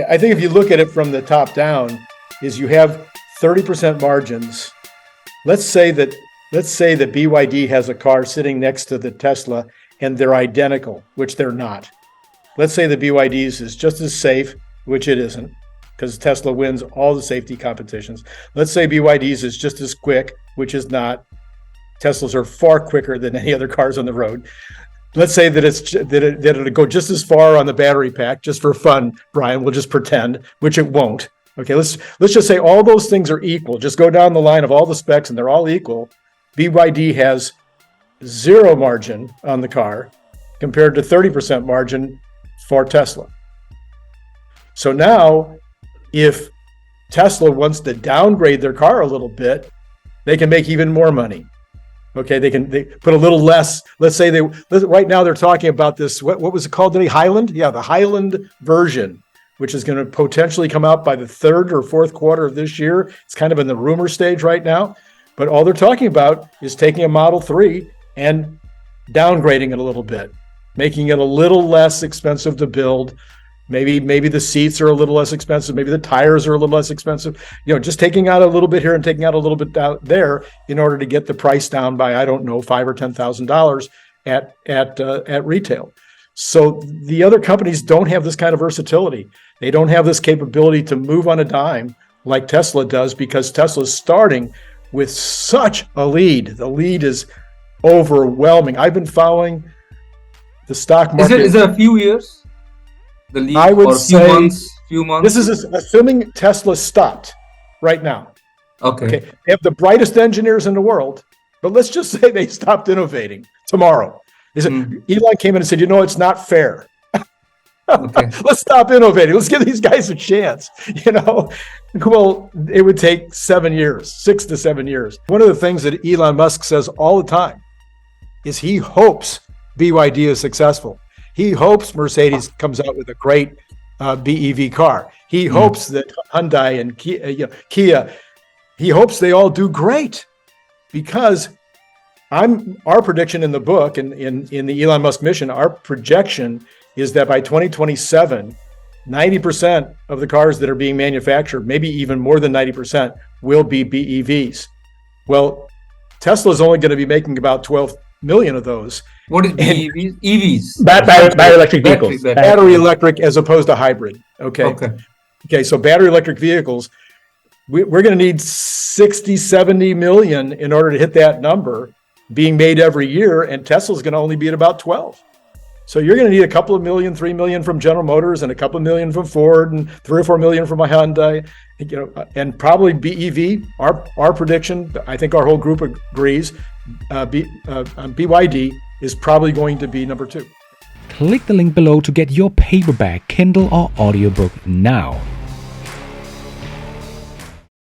I think if you look at it from the top down, is you have 30% margins. Let's say that BYD has a car sitting next to the Tesla and they're identical, which they're not. Let's say the BYD's is just as safe, which it isn't, because Tesla wins all the safety competitions. Let's say BYD's is just as quick, which is not. Teslas are far quicker than any other cars on the road. Let's say that it'll go just as far on the battery pack, just for fun, Brian. We'll just pretend, which it won't. Okay, let's just say all those things are equal. Just go down the line of all the specs and they're all equal. BYD has 0 margin on the car compared to 30% margin for Tesla. So now, if Tesla wants to downgrade their car a little bit, they can make even more money. Okay, they put a little less. Let's say right now they're talking about this. What was it called today? Highland? Yeah, the Highland version, which is going to potentially come out by the 3rd or 4th quarter of this year. It's kind of in the rumor stage right now. But all they're talking about is taking a Model 3 and downgrading it a little bit, making it a little less expensive to build. Maybe the seats are a little less expensive. Maybe the tires are a little less expensive. Just taking out a little bit here and taking out a little bit out there in order to get the price down by, I don't know, $5,000 or $10,000 at retail. So the other companies don't have this kind of versatility. They don't have this capability to move on a dime like Tesla does, because Tesla is starting with such a lead. The lead is overwhelming. I've been following the stock market. Is it a few years? The lead, I would or say few months. This is assuming Tesla stopped right now. Okay. They have the brightest engineers in the world, but let's just say they stopped innovating tomorrow. Elon came in and said, it's not fair. Okay. Let's stop innovating. Let's give these guys a chance. Well, it would take 7 years, 6 to 7 years. One of the things that Elon Musk says all the time is he hopes BYD is successful. He hopes Mercedes comes out with a great BEV car. He hopes that Hyundai and Kia, he hopes they all do great, because our prediction in the book and in the Elon Musk mission, our projection is that by 2027, 90% of the cars that are being manufactured, maybe even more than 90%, will be BEVs. Well, Tesla is only going to be making about 12 million of those. What is BEVs? EVs. Battery electric vehicles. Battery electric as opposed to hybrid. Okay. So battery electric vehicles, we're going to need 60, 70 million in order to hit that number being made every year. And Tesla's going to only be at about 12. So you're going to need a couple of million, 3 million from General Motors and a couple of million from Ford and 3 or 4 million from Hyundai, and probably BEV. Our prediction, I think our whole group agrees, BYD is probably going to be number 2. Click the link below to get your paperback, Kindle or audiobook now.